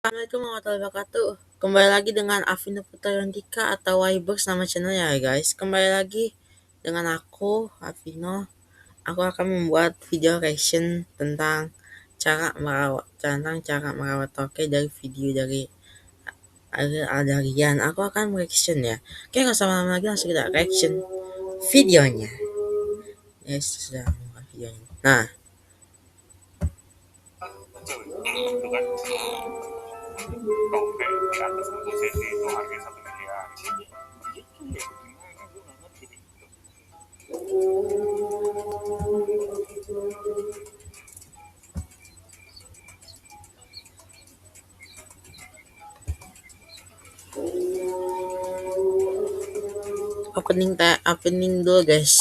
Assalamualaikum warahmatullahi wabarakatuh. Kembali lagi dengan Afina Putrayontika atau Ybox nama channelnya ya guys. Kembali lagi dengan aku Afino. Aku akan membuat video reaction tentang cara merawat toke dari video dari Adarian. Aku akan reaction ya. Oke, nggak usah lama lagi, langsung kita reaction videonya. Yes, sudah membuat videonya. Nah, itu kan tongke di atas 60 cm itu harganya 1 miliar. opening dulu guys.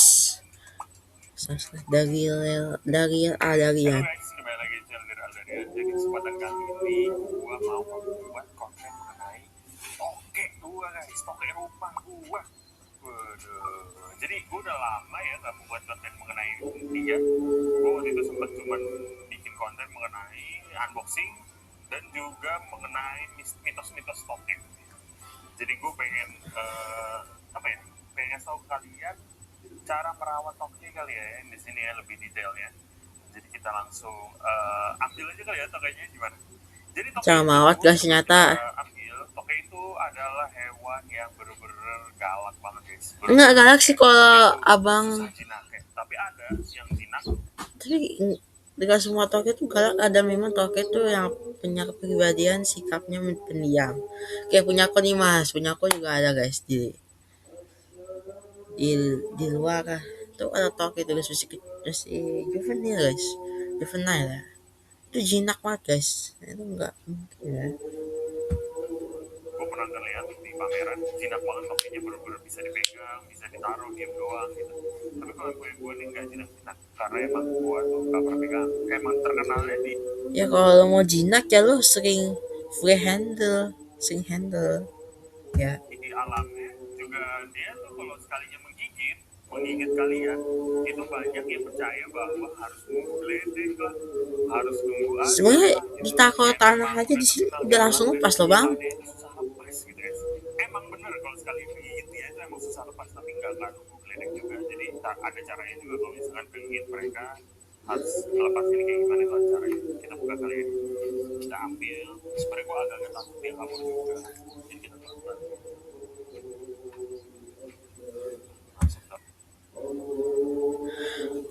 Dari Adarian. Guys, kembali lagi channel dari Aldarian. Jadi kesempatan kali ini gua mau membuat konten mengenai toke gua guys, toke rumah gua. Waduh. Jadi gua udah lama ya gak membuat konten mengenai dia. Gua waktu itu sempat cuman bikin konten mengenai unboxing dan juga mengenai mitos-mitos toke. Jadi gue pengen pengen tahu kalian cara merawat toke kali ya di sini ya, lebih detail ya. Jadi kita langsung ambil aja kali ya tokenya gimana. Jadi toke Cara merawat guys ternyata. ambil toke itu adalah hewan yang bener-bener galak banget guys. Enggak galak sih kalau abang. Susah jinak ya. Tapi ada yang jinak. Tapi dengan semua toke tuh galak, ada memang toke tuh yang punya kepribadian sikapnya pendiam. Kayak punya aku nih mas, punya aku juga ada guys di di luar tuh ada toke tuh guys, masih juvenil guys, juvenile ya. Itu jinak banget guys, itu enggak mungkin ya. Gue pernah ngeliat di pameran jinak banget tokenya, bener-bener bisa dipegang, bisa ditaruh diam doang gitu. Tapi kalau gue nih nggak jinak-jinak karena emang gue tuh nggak pernah pegang, emang terkenalnya di Ya kalau lo mau jinak ya lo sering handle ya. di alamnya juga. Dia tuh kalau sekalinya menggigit kalian itu banyak yang percaya bahwa harus nunggu geledek lah, harus nunggu Sebenarnya gitu. ditaruh tanah aja di sini udah langsung lepas loh bang. Dia itu susah lepas gitu guys. Emang bener kalau sekali menggigit dia itu emang susah lepas, tapi nggak nunggu geledek juga. Jadi ada caranya juga kalau misalkan penggigit mereka harus lepas ini kayak gimana tuh caranya. Kita buka kali ya, kita ambil. Sebenarnya gue agak takut dia kabur juga, jadi kita pelan-pelan.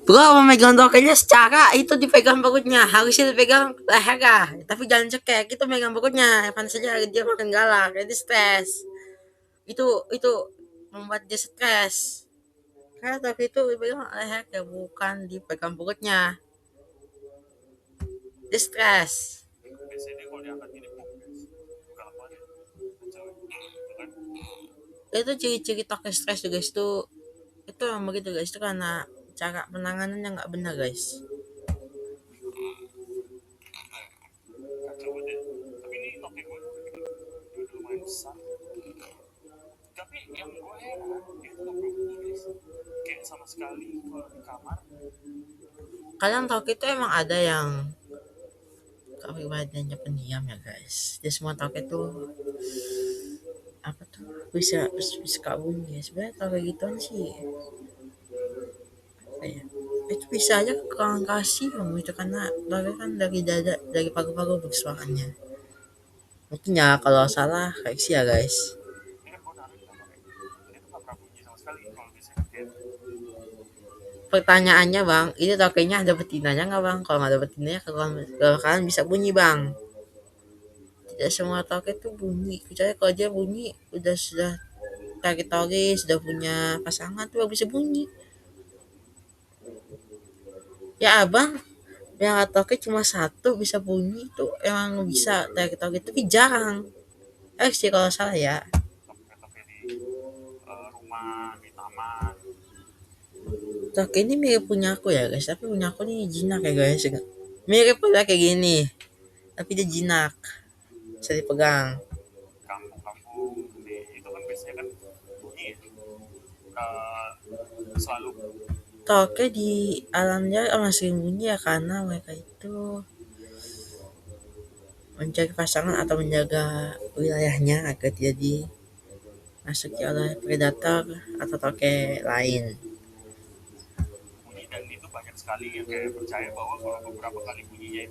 Bro, memegang tokenya secara itu dipegang perutnya, harusnya dipegang leher kah? Tapi jangan cekek, itu megang perutnya. Evan saja dia makin galak, jadi stres. Itu membuat dia stres. Karena toke itu dipegang leher ya, bukan dipegang perutnya. Dia stres. Biasanya dia kalau diangkat gini guys, galak banget cewek itu kan. Itu ciri-ciri toke stres tuh guys, itu yang begitu guys, itu karena cara penanganannya nggak benar guys. Kacau banget ya. Tapi ini toke gue udah lumayan besar. Tapi yang gue heran dia tuh gak bunyi guys, kayak sama sekali kalau di kamar. Kadang toke itu emang ada yang kepribadiannya pendiam ya guys. Dia semua toke tuh apa tuh bisa bunyi ya. Sebenarnya toke gituan sih apa ya, itu bisa aja kurang kasih itu karena toke kan dari dada, dari paru-paru bersuaranya. Mungkin ya kalau salah koreksi ya guys. Ini kan gue narik sama kayak dia tuh gak pernah bunyi sama sekali. Kalau biasanya kan kayak Pertanyaannya bang, ini tokenya ada betinanya nggak bang? Kalau nggak ada betinanya, kalau kalian bisa bunyi bang. Tidak semua toke tuh bunyi, kecuali kalau dia bunyi sudah toge sudah punya pasangan tuh baru bisa bunyi. Ya abang, yang toke cuma satu bisa bunyi tuh emang bisa toge tapi jarang. Sih kalau salah ya. toke di rumah, di taman. Toke ini mirip punya aku ya guys, tapi punya aku nih jinak ya guys. Mirip udah kayak gini, tapi dia jinak, bisa dipegang. Kampung-kampung di itu kan biasanya kan bunyi ya. Selalu Toke di alam liar masih bunyi ya karena mereka itu mencari pasangan atau menjaga wilayahnya agar tidak dimasuki oleh predator atau toke lain. bunyi, dan itu banyak sekali yang kayak percaya bahwa kalau beberapa kali bunyinya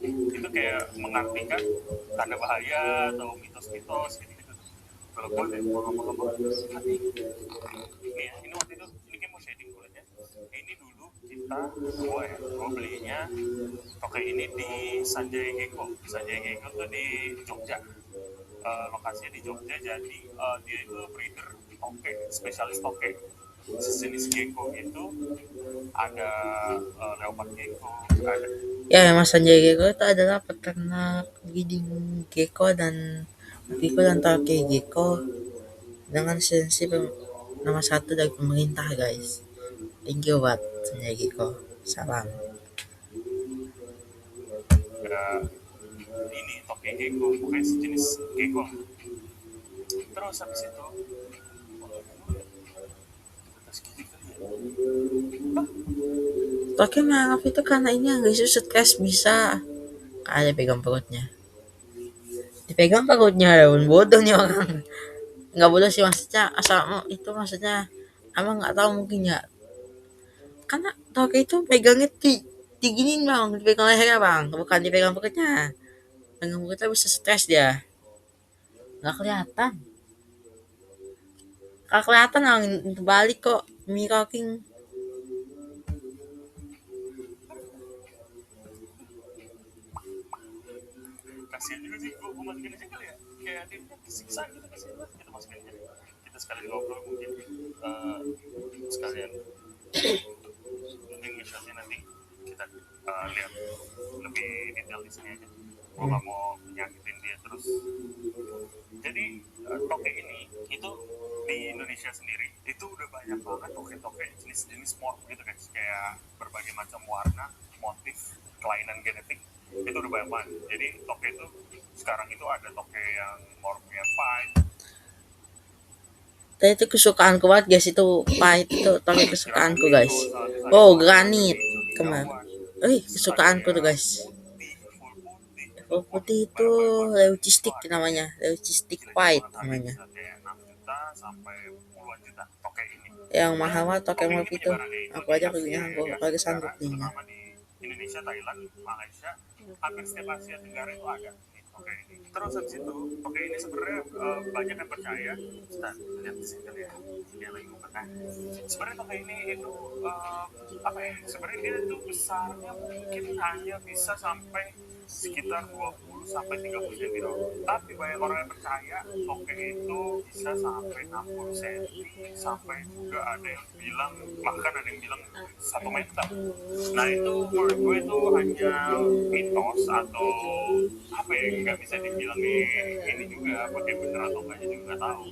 itu kayak mengartikan tanda bahaya atau mitos-mitos gitu gitu. Kalau gue deh lama-lama nanti ini ya, ini waktu itu ini kayak mau shading kulitnya. Ini dulu gue belinya toke ini di Sanjay Gecko. Sanjay Gecko tuh di Jogja. Lokasinya di Jogja, jadi dia itu breeder toke, spesialis toke sejenis gecko itu. Ada leopard gecko, ada Ya, Mas Sanjay Gecko itu adalah peternak breeding gecko dan toke gecko dengan lisensi nomor 1 dari pemerintah, guys. Thank you buat Sanjay Gecko. Salam. ini toke gecko, pokoknya sejenis gecko. Terus habis itu Toke maaf itu karena ini yang guys stres bisa. Ada pegang perutnya. Dipegang perutnya daun bodoh nih orang. Nggak bodoh sih maksudnya, asal itu maksudnya emang nggak tahu mungkin ya. Karena toke itu pegangnya diginin bang, dipegang lehernya bang, bukan dipegang perutnya. Pegang perutnya bisa stres dia. Nggak kelihatan. Nggak kelihatan orang itu balik kok. Miracle King. kasihan juga sih, gue masukin aja kali ya, kayak dia kesiksa gitu, kasihan banget. Kita masukin aja, kita sekalian ngobrol mungkin, sekalian mungkin misalnya nanti kita lihat lebih detail di sini aja. Gue nggak mau nyakitin dia terus. Jadi toke ini itu di Indonesia sendiri itu udah banyak banget toke-toke jenis-jenis morph gitu guys, kayak berbagai macam warna, motif, kelainan genetik itu udah banyak banget. Jadi toke itu sekarang itu ada toke yang morphnya pied. Tadi itu kesukaanku banget guys, itu pahit itu toke kesukaanku guys. Oh granit kemana? Kesukaanku tuh guys. Full putih itu leucistic namanya, leucistic white namanya. Kayak 6 juta sampai puluhan juta toke ini. Yang mahal mah toke morph itu. Aku aja punya, aku kagak sanggup belinya. Terutama di Indonesia, Thailand, Malaysia, hampir setiap Asia Tenggara itu ada toke ini. Terus habis itu toke ini sebenarnya banyak yang percaya. Sebentar, lihat di sini kali ya. Dia lagi buka kan. Sebenarnya toke ini itu apa ya? Sebenarnya dia itu besarnya mungkin hanya bisa sampai sekitar 20 sampai 30 cm. Tapi banyak orang yang percaya toke itu bisa sampai 60 cm, sampai juga ada yang bilang, bahkan ada yang bilang 1 meter. Nah itu menurut gue itu hanya mitos atau apa ya, nggak bisa dibilang ini juga pakai bener atau enggaknya juga nggak tahu.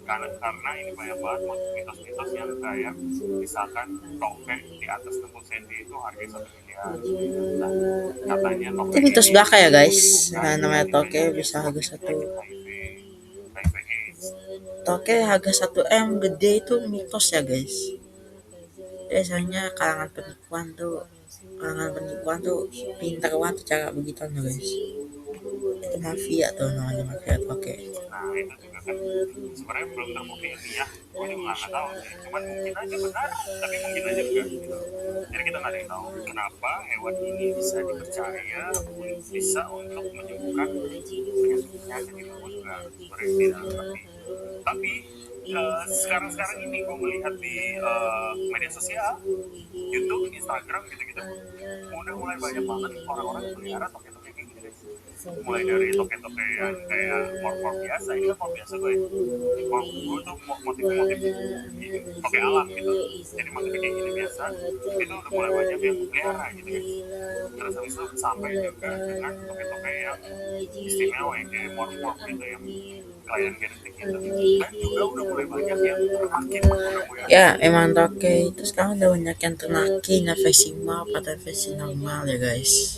Karena ini banyak banget mitos-mitos yang kayak misalkan toke di atas 60 cm itu harganya 1 miliar. Nah, katanya toke Itu mitos belaka ya guys. Nah, namanya toke bisa harga satu. Toke harga 1 M gede itu mitos ya guys. Biasanya kalangan penipuan tuh pintar banget cara begitu guys. Itu mafia tuh namanya, mafia toke. Nah itu juga kan sebenarnya belum terbukti ilmiah, gue juga nggak tahu sih, cuman mungkin aja benar tapi mungkin aja enggak gitu. Jadi kita nggak ada yang tahu kenapa hewan ini bisa dipercaya bisa untuk menyembuhkan penyakit itu. Gue juga sebenarnya tidak ngerti. Tapi sekarang ini gue melihat di media sosial, YouTube, Instagram gitu-gitu, udah mulai banyak banget orang-orang yang pelihara toke-toke kayak gitu guys. Mulai dari toke-toke yang kayak morph biasa, ini kan morph biasa gue tuh motif-motif toke alam gitu, jadi motif kayak gini biasa itu udah mulai banyak yang pelihara gitu guys. Terus habis itu sampai juga dengan toke-toke yang istimewa yang kayak morph gitu, yang klien genetik gitu, dan juga udah mulai banyak yang ternakin. Ya emang toke itu sekarang udah banyak yang ternakin, versi morph atau versi normal ya guys.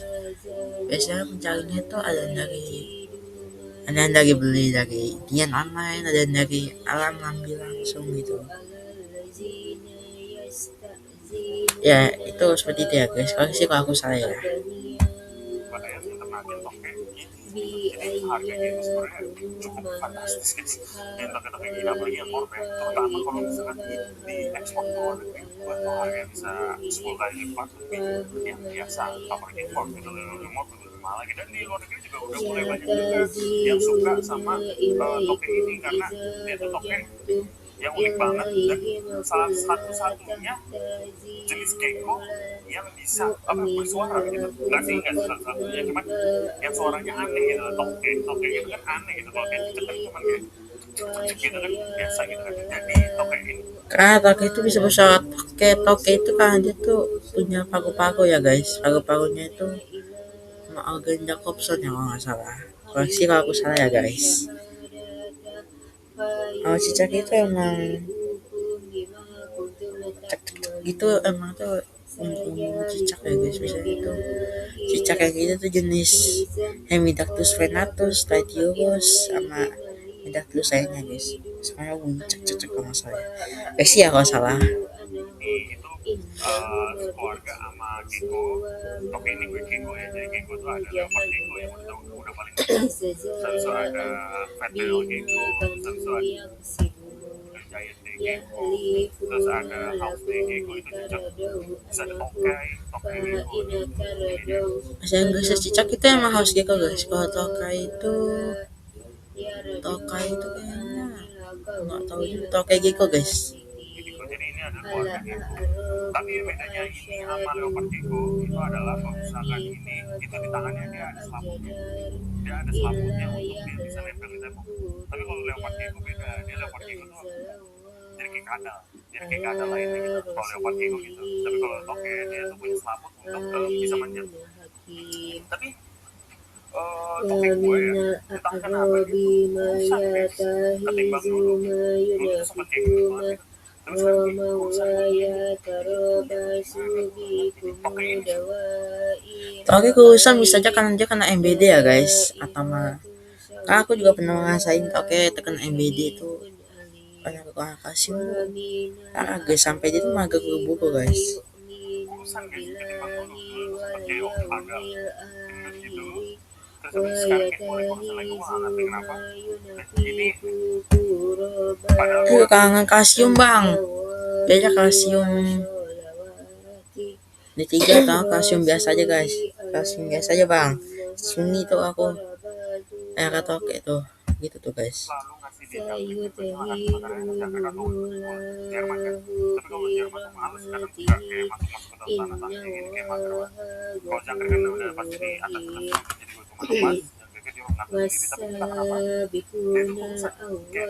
Biasanya pencarinya tuh ada yang dari beli dari dian online, ada yang dari alam ngambil langsung gitu. Ya itu seperti itu ya guys. Kalau aku saya. Makanya teman-teman agen toke ini. Jadi harganya ini sebenarnya cukup fantastis guys. Yang toke-toke gini apalagi yang korban, terutama kalau misalkan di ekspor ke luar negeri, wah harganya bisa 10 kali lipat lebih yang biasa. Apalagi impor gitu, impor malah gitu. Dan di luar negeri juga udah mulai banyak juga yang suka sama toke ini karena dia tuh toke yang unik banget dan salah satu-satunya jenis gecko yang bisa bersuara gitu. Nggak satu-satunya, cuman yang suaranya aneh gitu. Toke gitu kan aneh gitu. Kalau kayak cecek cuman kayak cecek gitu kan biasa gitu kan. Jadi toke ini Karena toke itu bisa bersuara, toke itu kan dia tuh punya paru-paru ya guys. Paru-parunya itu sama Algen Jacobson ya kalau nggak salah. Koreksi kalau aku salah ya guys. Cicak itu emang gitu, emang tuh cicak ya guys. Misalnya itu cicak yang gitu tuh jenis Hemidactylus venatus, Statiurus, sama Hemidactylus lainnya guys. Semuanya bunyi cek kalau nggak salah. Sih ya kalau salah. itu keluarga sama gecko. Toke ini gue gecko ya. Jadi gecko itu ada leopard gecko yang udah paling terus ada fat-tail gecko, terus ada giant day gecko, terus ada house day gecko itu cicak. Terus ada tokai gecko. Bahasa Inggrisnya cicak itu emang harus gecko guys. Kalau tokai itu kayaknya nggak tahu juga. Tokai gecko guys. Jadi ini adalah keluarga gecko. Tapi bedanya ini sama leopard gecko itu adalah kalau misalkan ini itu di tangannya dia ada selaputnya. Dia ada selaputnya untuk dia bisa nempel di tembok. Tapi kalau leopard gecko beda. Dia leopard gecko tuh jadi kayak kadal. Jadi kayak kadal lainnya gitu. Kalau leopard gecko gitu. Tapi kalau toke dia tuh punya selaput untuk bisa manjat. Tapi toke gue ya, entah kenapa gitu rusak guys. Ketimbang dulu tuh sempat kayak gitu banget. Terus Toke kurusan bisa aja karena dia kena MBD ya guys. Atau mah, karena aku juga pernah ngerasain toke terkena MBD itu banyak kekurangan kalsium tuh. Karena guys sampai dia tuh mager buru-buru guys. urusan guys, ketimbang dulu sempat kayak agak gendut gitu. Terus sekarang kayak mulai lagi, wah nggak tahu kenapa. Ini padahal Itu kekurangan kalsium bang. Beda kalsium D3 atau kalsium biasa aja guys. Kalsium biasa aja bang. Sini tuh aku kata toke tuh gitu tuh guys. selalu ngasih dia jangkrik gitu. Makanya jangkrik atau Jerman kan. Tapi kalau Jerman tuh males kadang suka kayak masuk-masuk ke dalam tanah kayak gini kayak mageran. Kalau jangkrik kan udah pasti di atas jadi gue cuma lepas jangkriknya dia mengaku sendiri. Tapi entah kenapa dia tuh bosan kayak mungkin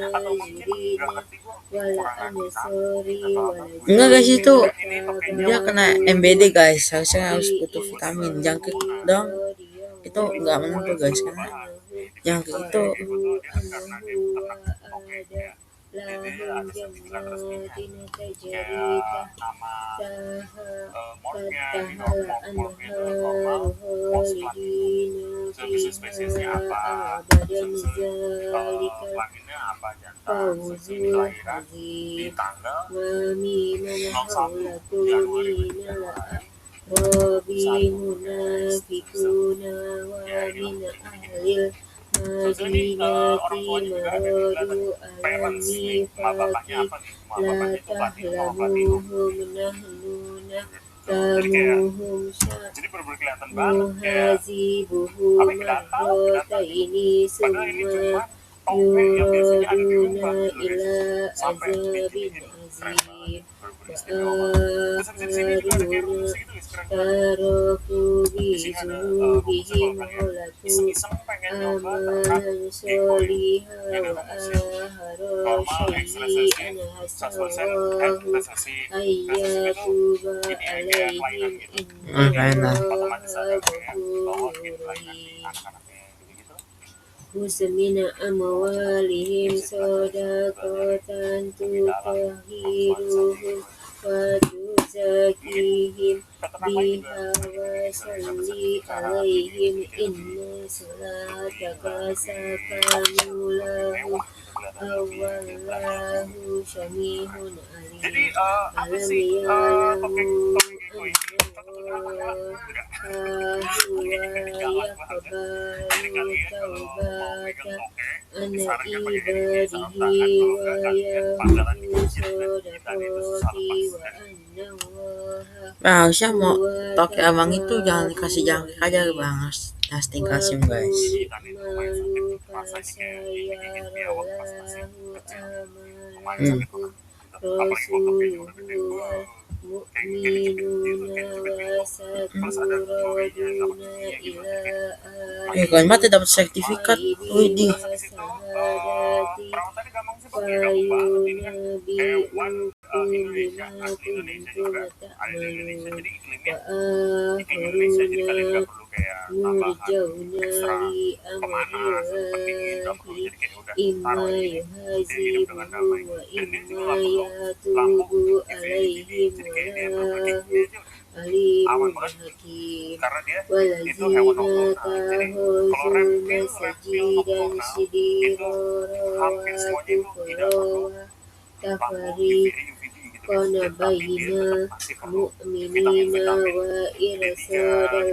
atau mungkin nggak ngerti gue kekurangan vitamin atau apa. Enggak guys, itu Ini tokenya dia kena MBD guys, harusnya harus butuh vitamin. Jangkrik dong itu nggak menentu guys, karena jangkrik itu karena dia peternak toke ya. Jadi ada sertifikat resminya kayak nama morphnya gitu, morphnya itu normal, morph platinum, terus spesiesnya apa, terus kelaminnya apa, jantan, terus kelahiran di tanggal 01 Januari 2021. Ya ini terus ini orang tuanya juga ada di kelihatan parents nih, sama bapaknya apa nih, sama bapaknya itu platinum sama platinum. Jadi kayak jadi bener-bener kelihatan banget kayak apa ya, kita tahu padahal ini cuma toke yang biasanya ada di rumah gitu guys. Sampai ini keren banget, bener-bener istimewa banget. Terus di sini juga ada kayak rumusnya gitu guys, keren banget. Di sini ada rumusnya kalau kalian iseng-iseng pengen nyoba ternak gecko ya. Ini ada rumusnya normal, extra sesi, 100%, resesi itu ini ya kayak kelainan gitu. kayaknya Otomatis ada kayak bawah gitu kelainan di anak-anaknya gitu-gitu. Muslimina amwalihim sadaqatan tutahhiruhum wa tuzakihim biha wa salli alaihim inna salataka sakanu lahu awallahu syamihun alim. Jadi apa sih toke Woi, contoh keberapa dah? Udah. Ini jalan banget. Jadi kalian kalau mau megang toke, disarankan pakai ini sarung tangan. Kalau enggak kalian panggalan di masjid kita itu susah lepas. Nah, harusnya mau toke abang itu jangan dikasih jangkrik aja bang, harus dusting kalsium guys. Kita itu lumayan sakit, rasanya kayak digigit biawak pas masih kecil. Lumayan sakit banget. Apalagi kalau toke udah gede, wah, kayak gini cubit-cubit. Plus ada curinya sama giginya gitu. Kan mati dapat sertifikat. Widih. Perawatannya gampang sih, pakai gampang banget ini kan. Hewan Indonesia, asli Indonesia juga ada di Indonesia. Jadi iklimnya Indonesia, jadi kalian nggak perlu kayak tambahan ekstra pemanas seperti nggak perlu, jadi kayak udah taruh ini dia hidup dengan damai. Dan dia juga lampu UV jadi kayak dia berkedip dia aja aman banget karena dia itu hewan nokturnal. Jadi kalau reptil nokturnal itu hampir semuanya itu tidak perlu lampu UVA gitu kan, tapi dia tetap pasti perlu vitamin-vitamin D3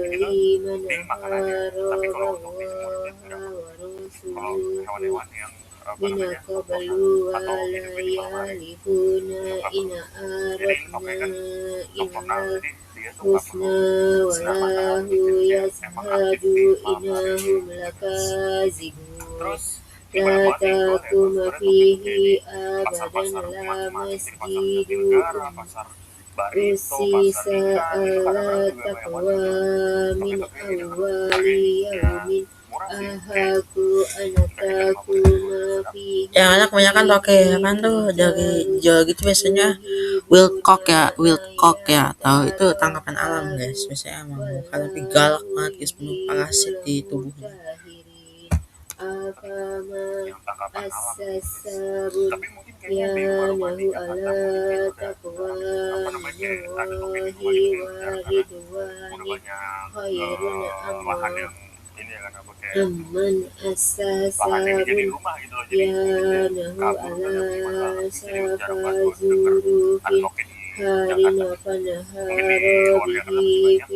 gitu di makanannya. Tapi kalau untuk itu semua dia tidak perlu. Kalau hewan-hewan yang apa namanya atau hidup di bawah air itu nggak perlu. Jadi toke kan nokturnal, jadi dia tuh nggak perlu sinar matahari, jadi dia emang aktif di malam hari gitu. Terus ibadah banget nih itu sebenarnya toke itu kayak di pasar-pasar macam-macam, jadi pasar Jatinegara, pasar Barito, pasar ikan itu kadang-kadang juga banyak banget toke-toke gitu kan. Harganya murah sih, kayak Yang enak kebanyakan toke kan tuh dari jual gitu biasanya Wilcock ya, tahu itu tangkapan alam guys, biasanya emang muka tapi galak banget guys, penuh parasit di tubuhnya. yang tangkapan alam gitu. Tapi mungkin kayaknya di baru mandi Jakarta mungkin kayak udah apa namanya kayak ada toke di rumah gitu ya, karena udah banyak lahan yang ini ya kan apa kayak lahan yang jadi rumah gitu loh, jadi kabur kan lebih mahal. Jadi jarang banget gue denger ada toke di Jakarta. Mungkin di luar Jakarta masih banyak.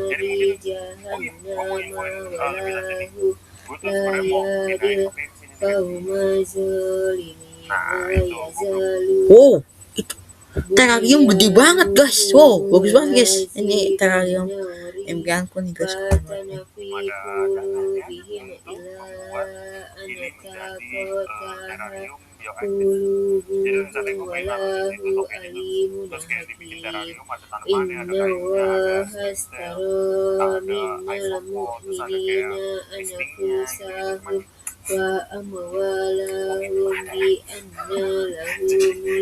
Jadi mungkin ngomongin poin lebih lanjut nih, gue tuh sebenarnya mau pindahin toke ke sini sini. Nah itu Wow, itu terarium gede banget guys. Wow, bagus banget guys. Ini terarium impianku nih guys. ada dananya untuk membuat ini menjadi terarium bioaktif. Jadi misalnya gue main naruh itu tokenya tuh, terus kayak dibikin terarium, ada tanamannya, ada kayunya, ada stem, ada isopod, terus ada kayak mistingnya gitu. Cuman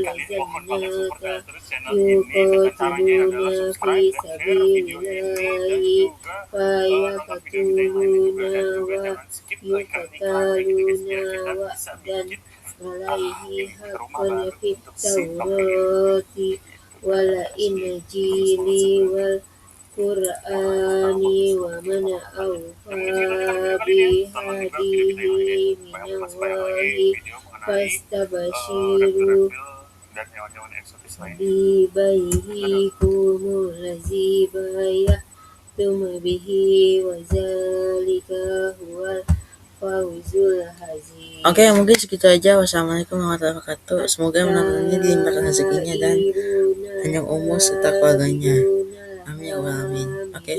kalian mohon banget support terus channel ini dengan caranya adalah subscribe, share videonya ini, dan juga nonton video-video yang lainnya juga, dan juga jangan skip iklan-iklannya gitu guys, biar kita bisa bikin ini rumah baru untuk si toke ini. Qur'ani wa man awfa bihadihi minallahi fastabashiru dan hewan-hewan eksotis lainnya. bibaihikumul ladzi bay'tum bihi wa zalika huwal fawzul azim. Oke, mungkin segitu aja. Wassalamualaikum warahmatullahi wabarakatuh. Semoga menontonnya dilimpahkan rezekinya dan panjang umur serta keluarganya. Amin ya rabbal alamin. Oke.